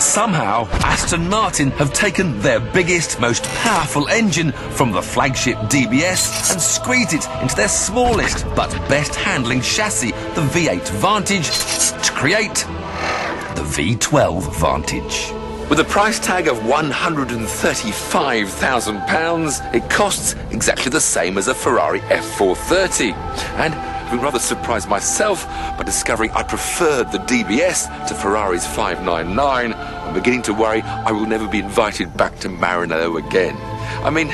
Somehow, Aston Martin have taken their biggest, most powerful engine from the flagship DBS and squeezed it into their smallest but best handling chassis, the V8-Vantage, to create the V12-Vantage. With a price tag of £135,000, it costs exactly the same as a Ferrari F430. And I've been rather surprised myself by discovering I preferred the DBS to Ferrari's 599. I'm beginning to worry I will never be invited back to Maranello again. I mean,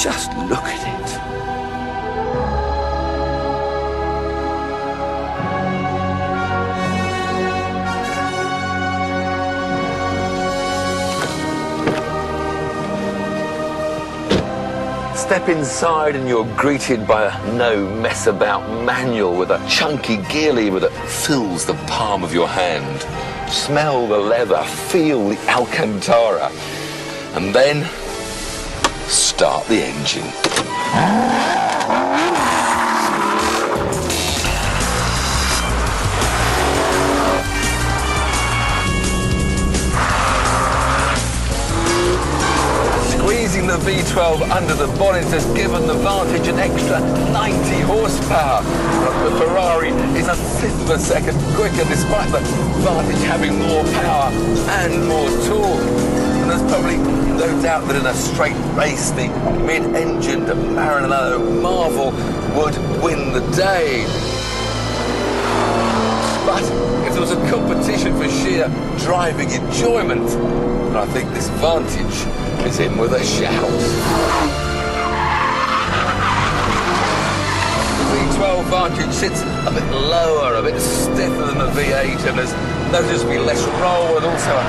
just look at it. Step inside and you're greeted by a no-mess-about manual with a chunky gear lever that fills the palm of your hand. Smell the leather, feel the Alcantara, and then start the engine. Squeezing the V12 under the bonnet has given the Vantage an extra 90 horsepower. The Ferrari is a fifth of a second quicker despite the Vantage having more power and more torque. And there's probably no doubt that in a straight race the mid-engined Maranello Marvel would win the day. But if there was a competition for sheer driving enjoyment, then I think this Vantage is in with a shout. The V12 Vantage sits a bit lower, a bit stiffer than the V8, and there's noticeably less roll and also a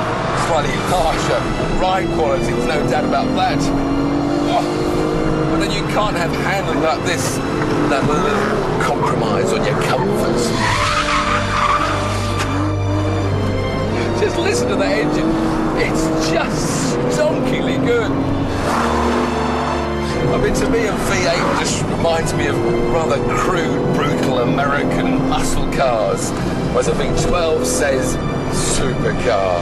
slightly harsher ride quality, there's no doubt about that. Oh, but then you can't have handling like this without a little compromise on your comforts. Just listen to the engine. It's just stonkingly good. I mean, to me, a V8 just reminds me of rather crude, brutal American muscle cars, whereas a V12 says supercar.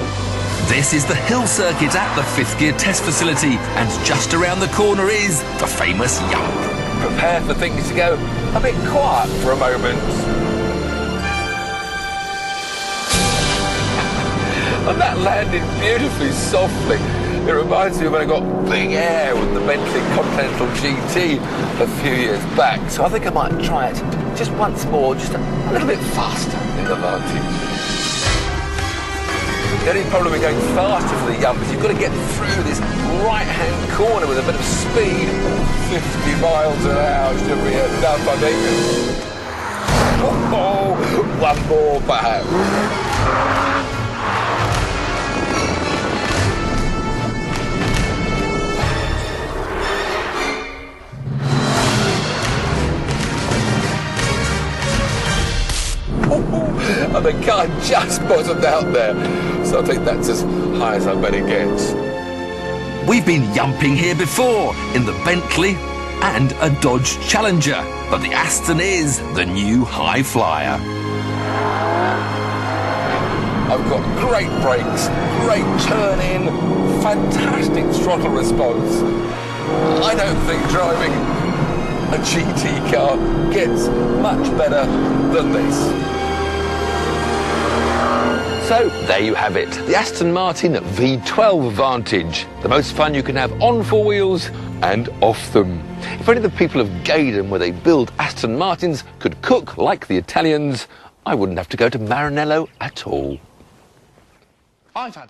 This is the hill circuit at the Fifth Gear test facility, and just around the corner is the famous Yump. Prepare for things to go a bit quiet for a moment. And that landed beautifully softly. It reminds me of when I got big air with the Bentley Continental GT a few years back. So I think I might try it just once more, just a little bit faster in the Vantage. The only problem with going faster for the Yump is you've got to get through this right-hand corner with a bit of speed. 50 miles an hour should be enough, I think. Oh, one more perhaps. And the car just bottomed out there, so I think that's as high as I bet it gets. We've been yumping here before, in the Bentley and a Dodge Challenger, but the Aston is the new high flyer. I've got great brakes, great turn-in, fantastic throttle response. I don't think driving a GT car gets much better than this. So, there you have it, the Aston Martin V12 Vantage, the most fun you can have on four wheels and off them. If only the people of Gaydon, where they build Aston Martins, could cook like the Italians, I wouldn't have to go to Maranello at all. I've had some